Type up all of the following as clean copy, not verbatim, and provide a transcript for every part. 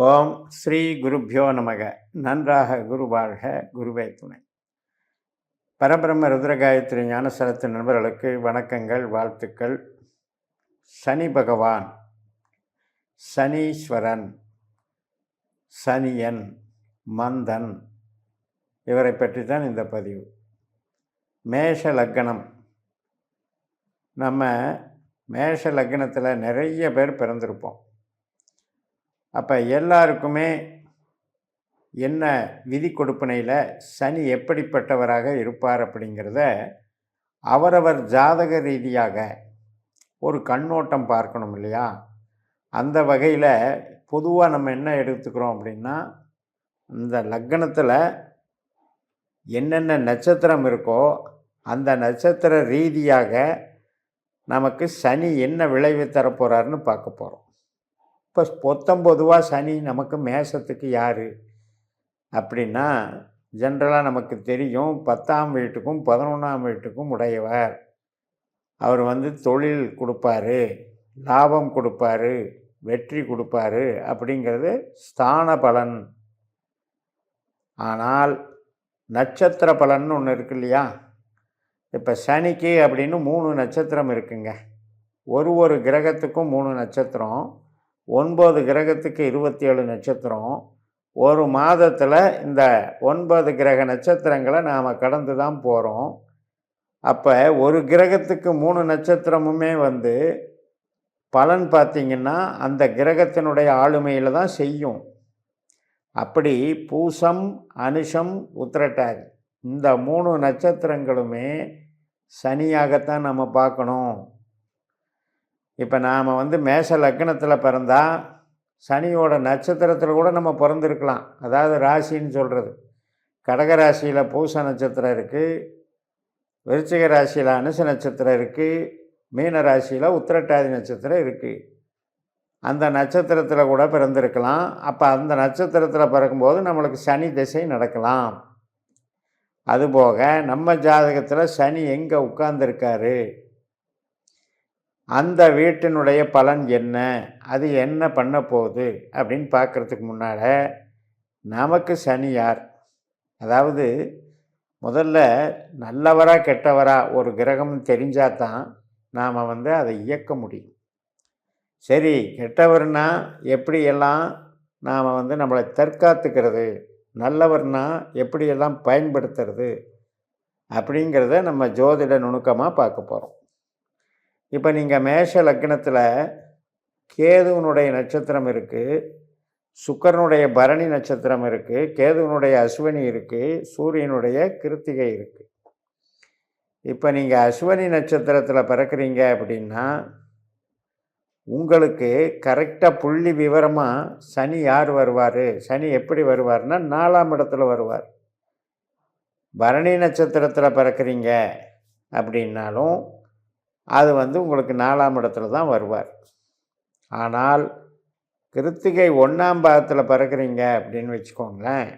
ஓம் ஸ்ரீ குருப்யோ நமக. நன்றாக குரு வாழ்க, குருவே துணை. பரபிரம்ம ருத்ரகாயத்ரி ஞானசரத்து நண்பர்களுக்கு வணக்கங்கள், வாழ்த்துக்கள். சனி பகவான், சனீஸ்வரன், சனியன், மந்தன் இவரை பற்றி தான் இந்த பதிவு. மேஷ லக்னம். நம்ம மேஷ லக்னத்தில் நிறைய பேர் பிறந்திருப்போம். அப்போ எல்லாருக்குமே என்ன விதி கொடுப்பனையில் சனி எப்படிப்பட்டவராக இருப்பார் அப்படிங்கிறத அவரவர் ஜாதக ரீதியாக ஒரு கண்ணோட்டம் பார்க்கணும் இல்லையா? அந்த வகையில் பொதுவாக நம்ம என்ன எடுத்துக்கிறோம் அப்படின்னா, இந்த லக்னத்தில் என்னென்ன நட்சத்திரம் இருக்கோ அந்த நட்சத்திர ரீதியாக நமக்கு சனி என்ன விளைவு தரப்போகிறாருன்னு பார்க்க போகிறோம். இப்போ பொதுவாக சனி நமக்கு மேஷத்துக்கு யார் அப்படின்னா, ஜென்ரலாக நமக்கு தெரியும், 10ஆம் வீட்டுக்கும் 11ஆம் வீட்டுக்கும் உடையவர். அவர் தொழில் கொடுப்பாரு, லாபம் கொடுப்பாரு, வெற்றி கொடுப்பாரு அப்படிங்கிறது ஸ்தான பலன். ஆனால் நட்சத்திர பலன்னு ஒன்று இருக்கு இல்லையா? இப்போ சனிக்கு அப்படின்னு 3 நட்சத்திரம் இருக்குங்க. ஒரு கிரகத்துக்கும் 3 நட்சத்திரம், 9 கிரகத்துக்கு 27 நட்சத்திரம். ஒரு மாதத்தில் இந்த 9 கிரக நட்சத்திரங்களை நாம் கடந்து தான் போகிறோம். அப்போ ஒரு கிரகத்துக்கு 3 நட்சத்திரமுமே பலன் பார்த்திங்கன்னா அந்த கிரகத்தினுடைய ஆளுமையில் தான் செய்யும். அப்படி பூசம், அனுஷம், உத்திரட்டாதி இந்த 3 நட்சத்திரங்களுமே சனியாகத்தான் நம்ம பார்க்கணும். இப்போ நாம் மேஷ லக்னத்தில் பிறந்தால் சனியோட நட்சத்திரத்தில் கூட நம்ம பிறந்திருக்கலாம். அதாவது ராசின்னு சொல்கிறது, கடக ராசியில் பூச நட்சத்திரம் இருக்குது, விருச்சிக ராசியில் அனுச நட்சத்திரம் இருக்குது, மீன ராசியில் உத்திரட்டாதி நட்சத்திரம் இருக்குது. அந்த நட்சத்திரத்தில் கூட பிறந்திருக்கலாம். அப்போ அந்த நட்சத்திரத்தில் பிறக்கும்போது நம்மளுக்கு சனி திசை நடக்கலாம். அதுபோக நம்ம ஜாதகத்தில் சனி எங்கே உட்கார்ந்துருக்காரு, அந்த வீட்டினுடைய பலன் என்ன, அது என்ன பண்ண போகுது அப்படின்னு பார்க்குறதுக்கு முன்னால் நமக்கு சனி யார், அதாவது முதல்ல நல்லவரா கெட்டவரா ஒரு கிரகம் தெரிஞ்சால் தான் நாம் அதை இயக்க முடியும். சரி, கெட்டவர்னா எப்படியெல்லாம் நாம் நம்மளை தற்காத்துக்கிறது, நல்லவர்னா எப்படியெல்லாம் பயன்படுத்துறது அப்படிங்கிறத நம்ம ஜோதிட நுணுக்கமாக பார்க்க போகிறோம். இப்போ நீங்கள் மேஷ லக்னத்தில் கேதுவனுடைய நட்சத்திரம் இருக்குது, சுக்கிரனுடைய பரணி நட்சத்திரம் இருக்குது, கேதுவனுடைய அஸ்வினி இருக்குது, சூரியனுடைய கிருத்திகை இருக்குது. இப்போ நீங்கள் அஸ்வினி நட்சத்திரத்தில் பிறக்கிறீங்க அப்படின்னா உங்களுக்கு கரெக்டாக புள்ளி விவரமாக சனி யார் வருவார், சனி எப்படி வருவார்னா 4ஆம் இடத்துல வருவார். பரணி நட்சத்திரத்தில் பிறக்கிறீங்க அப்படின்னாலும் அது உங்களுக்கு 4ஆம் இடத்துல தான் வருவார். ஆனால் கிருத்திகை 1ஆம் பாகத்தில் பிறக்கிறீங்க அப்படின்னு வச்சுக்கோங்களேன்,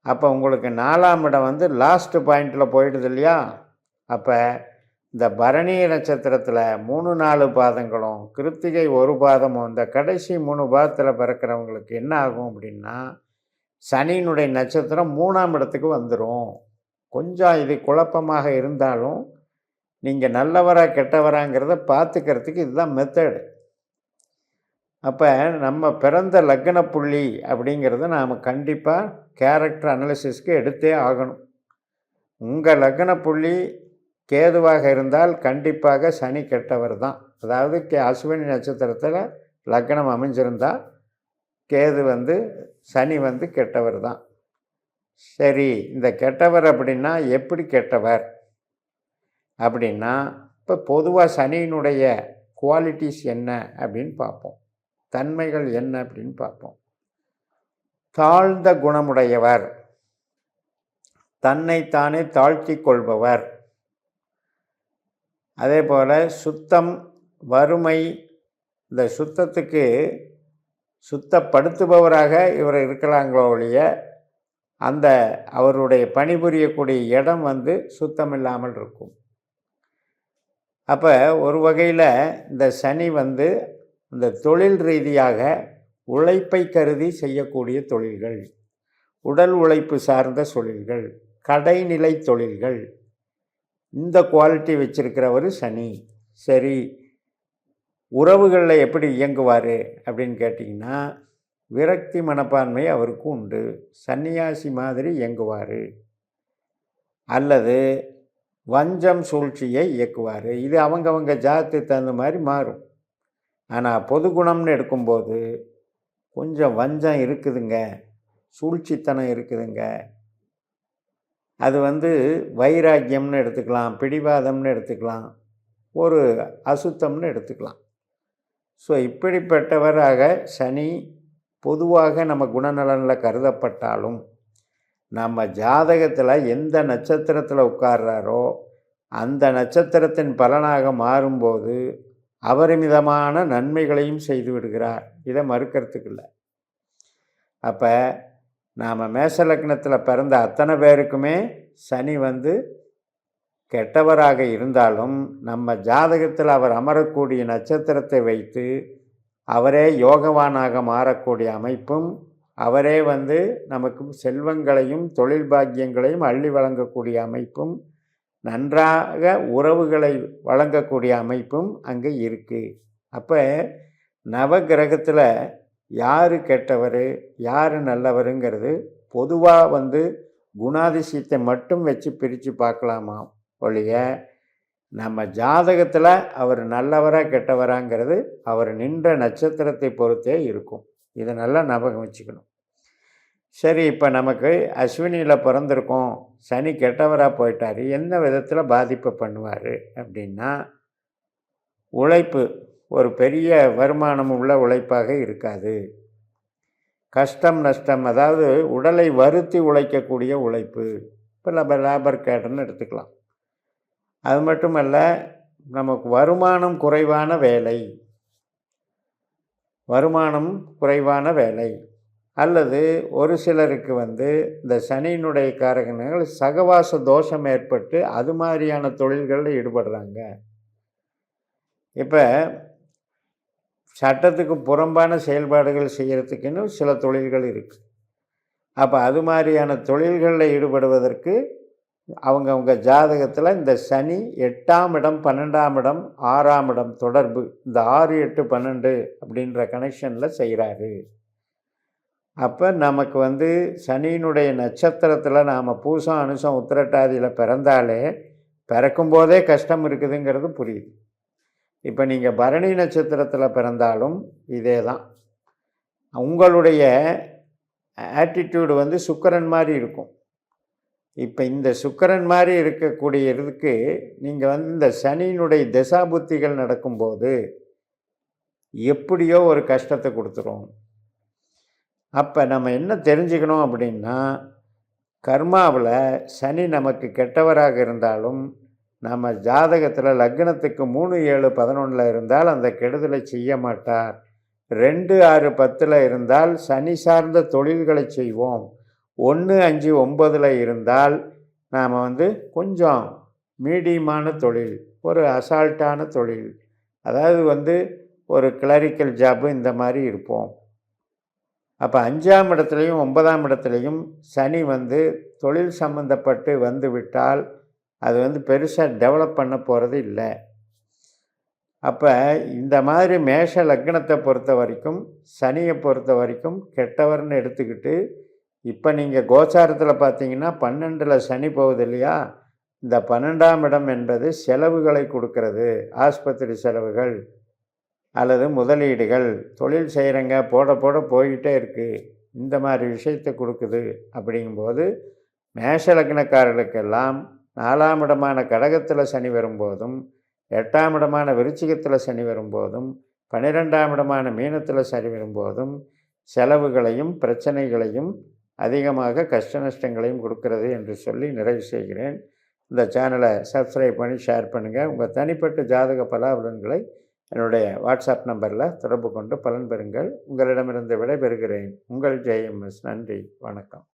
அப்போ உங்களுக்கு 4ஆம் இடம் லாஸ்ட் பாயிண்டில் போயிடுது இல்லையா? அப்போ இந்த பரணி நட்சத்திரத்தில் 3-4 பாதங்களும் கிருத்திகை 1 பாதமும் இந்த கடைசி 3 பாதத்தில் பிறக்கிறவங்களுக்கு என்ன ஆகும் அப்படின்னா, சனியினுடைய நட்சத்திரம் 3ஆம் இடத்துக்கு வந்துடும். கொஞ்சம் இது குழப்பமாக இருந்தாலும் நீங்கள் நல்லவரா கெட்டவராங்கிறத பார்த்துக்கிறதுக்கு இதுதான் மெத்தடு. அப்போ நம்ம பிறந்த லக்ன புள்ளி அப்படிங்கிறத நாம் கண்டிப்பாக கேரக்டர் அனாலிசிஸ்க்கு எடுத்தே ஆகணும். உங்கள் லக்ன புள்ளி கேதுவாக இருந்தால் கண்டிப்பாக சனி கெட்டவர் தான். அதாவது அஸ்வினி நட்சத்திரத்தில் லக்னம் அமைஞ்சிருந்தால் கேது சனி கெட்டவர் தான். சரி, இந்த கெட்டவர் அப்படின்னா எப்படி கெட்டவர் அப்படின்னா, இப்போ பொதுவாக சனியினுடைய குவாலிட்டிஸ் என்ன அப்படின்னு பார்ப்போம், தன்மைகள் என்ன அப்படின்னு பார்ப்போம். தாழ்ந்த குணமுடையவர், தன்னைத்தானே தாழ்த்தி கொள்பவர், அதே போல் சுத்தம், வறுமை, இந்த சுத்தத்துக்கு சுத்தப்படுத்துபவராக இவர் இருக்கலாங்களோ ஒழிய அந்த அவருடைய பணிபுரியக்கூடிய இடம் சுத்தம் இல்லாமல் இருக்கும். அப்போ ஒரு வகையில் இந்த சனி இந்த தொழில் ரீதியாக உழைப்பை கருதி செய்யக்கூடிய தொழில்கள், உடல் உழைப்பு சார்ந்த தொழில்கள், கடைநிலை தொழில்கள், இந்த குவாலிட்டி வச்சிருக்கிறவர் சனி. சரி, உறவுகளில் எப்படி இயங்குவார் அப்படின்னு கேட்டிங்கன்னா, விரக்தி மனப்பான்மை அவருக்கு உண்டு. சன்னியாசி மாதிரி இயங்குவார், அல்லது வஞ்சம் சூழ்ச்சியை இயக்குவார். இது அவங்கவங்க ஜாதத்துக்கு தகுந்த மாதிரி மாறும். ஆனால் பொது குணம்னு எடுக்கும்போது கொஞ்சம் வஞ்சம் இருக்குதுங்க, சூழ்ச்சித்தனம் இருக்குதுங்க. அது வைராக்கியம்னு எடுத்துக்கலாம், பிடிவாதம்னு எடுத்துக்கலாம், ஒரு அசுத்தம்னு எடுத்துக்கலாம். ஸோ இப்படிப்பட்டவராக சனி பொதுவாக நம்ம குணநலனில் கருதப்பட்டாலும், நம்ம ஜாதகத்தில் எந்த நட்சத்திரத்தில் உட்கார்றாரோ அந்த நட்சத்திரத்தின் பலனாக மாறும்போது அபரிமிதமான நன்மைகளையும் செய்து விடுகிறார். இதை மறுக்கிறதுக்கு இல்லை. அப்போ நாம் மேஷ லக்னத்தில் பிறந்த அத்தனை பேருக்குமே சனி கெட்டவராக இருந்தாலும் நம்ம ஜாதகத்தில் அவர் அமரக்கூடிய நட்சத்திரத்தை வைத்து அவரே யோகவானாக மாறக்கூடிய அமைப்பும், அவரே நமக்கு செல்வங்களையும் தொழில் பாக்கியங்களையும் அள்ளி வழங்கக்கூடிய அமைப்பும், நன்றாக உறவுகளை வழங்கக்கூடிய அமைப்பும் அங்கே இருக்குது. அப்போ நவகிரகத்தில் யார் கெட்டவர் யார் நல்லவருங்கிறது பொதுவாக குணாதிசயத்தை மட்டும் வச்சு பிரித்து பார்க்கலாமா ஒழிய, நம்ம ஜாதகத்தில் அவர் நல்லவராக கெட்டவராங்கிறது அவர் நின்ற நட்சத்திரத்தை பொறுத்தே இருக்கும். இதை நல்லா ஞாபகம் வச்சுக்கணும். சரி, இப்போ நமக்கு அஸ்வினியில் பிறந்திருக்கோம், சனி கெட்டவராக போயிட்டார், என்ன விதத்தில் பாதிப்பு பண்ணுவார் அப்படின்னா, உழைப்பு ஒரு பெரிய வருமானம் உள்ள உழைப்பாக இருக்காது. கஷ்டம் நஷ்டம், அதாவது உடலை வருத்தி உழைக்கக்கூடிய உழைப்பு. இப்போ நம்ம லேபர் கேடர்னு எடுத்துக்கலாம். அது மட்டுமல்ல, நமக்கு வருமானம் குறைவான வேலை, அல்லது ஒரு சிலருக்கு இந்த சனியினுடைய காரகங்கள் சகவாச தோஷம் ஏற்பட்டு அது மாதிரியான தொழில்களில் ஈடுபடுறாங்க. இப்போ சட்டத்துக்கு புறம்பான செயல்பாடுகள் செய்கிறதுக்குன்னு சில தொழில்கள் இருக்குது. அப்போ அது மாதிரியான தொழில்களில் ஈடுபடுவதற்கு அவங்கவுங்க ஜாதகத்தில் இந்த சனி 8ஆம் இடம் 12ஆம் இடம் 6ஆம் இடம் தொடர்பு, இந்த 6 8 12 அப்படின்ற கனெக்ஷனில் செய்கிறாரு. அப்போ நமக்கு சனியினுடைய நட்சத்திரத்தில் நாம் பூசம் அனுசம் உத்திரட்டாதியில் பிறந்தாலே பிறக்கும்போதே கஷ்டம் இருக்குதுங்கிறது புரியுது. இப்போ நீங்கள் பரணி நட்சத்திரத்தில் பிறந்தாலும் இதே தான். உங்களுடைய ஆட்டிடியூடு சுக்கிரன் மாதிரி இருக்கும். இப்போ இந்த சுக்கிரன் மாதிரி இருக்கக்கூடிய இதுக்கு நீங்கள் இந்த சனியினுடைய தசாபுத்திகள் நடக்கும்போது எப்படியோ ஒரு கஷ்டத்தை கொடுத்துரும். அப்போ நம்ம என்ன தெரிஞ்சுக்கணும் அப்படின்னா, கர்மாவில் சனி நமக்கு கெட்டவராக இருந்தாலும் நம்ம ஜாதகத்தில் லக்னத்துக்கு 3 7 11 இருந்தால் அந்த கெடுதலை செய்ய மாட்டார். 2 6 10 இருந்தால் சனி சார்ந்த தொழில்களை செய்வோம். 1 5 9 இருந்தால் நாம் கொஞ்சம் மீடியமான தொழில், ஒரு அசால்ட்டான தொழில், அதாவது ஒரு கிளரிக்கல் ஜாப்பு இந்த மாதிரி இருப்போம். அப்போ 5ஆம் இடத்துலையும் 9ஆம் இடத்துலையும் சனி தொழில் சம்பந்தப்பட்டு விட்டால் அது பெருசாக டெவலப் பண்ண போகிறது இல்லை. அப்போ இந்த மாதிரி மேஷ லக்னத்தை பொறுத்த வரைக்கும் சனியை பொறுத்த வரைக்கும் கெட்டவர்னு எடுத்துக்கிட்டு, இப்போ நீங்கள் கோச்சாரத்தில் பார்த்தீங்கன்னா 12ல் சனி போகுது இல்லையா, இந்த 12ஆம் இடம் என்பது செலவுகளை கொடுக்கறது, ஆஸ்பத்திரி செலவுகள் அல்லது முதலீடுகள், தொழில் செய்கிறங்க போட போட போய்கிட்டே இருக்குது, இந்த மாதிரி விஷயத்தை கொடுக்குது. அப்படிங்கும்போது மேஷ லக்னக்காரர்களுக்கெல்லாம் 4ஆம் இடமான கடகத்தில் சனி வரும்போதும், 8ஆம் இடமான விருச்சிகத்தில் சனி வரும்போதும், 12ஆம் இடமான மீனத்தில் சனி வரும்போதும் செலவுகளையும் பிரச்சனைகளையும் அதிகமாக கஷ்ட நஷ்டங்களையும் கொடுக்கிறது என்று சொல்லி நிறைவு செய்கிறேன். இந்த சேனலை சப்ஸ்கிரைப் பண்ணி ஷேர் பண்ணுங்கள். உங்கள் தனிப்பட்ட ஜாதக பலாபலன்களை என்னுடைய வாட்ஸ்அப் நம்பரில் தொடர்பு கொண்டு பலன் பெறுங்கள். உங்களிடமிருந்து விடைபெறுகிறேன். உங்கள் JMS. நன்றி, வணக்கம்.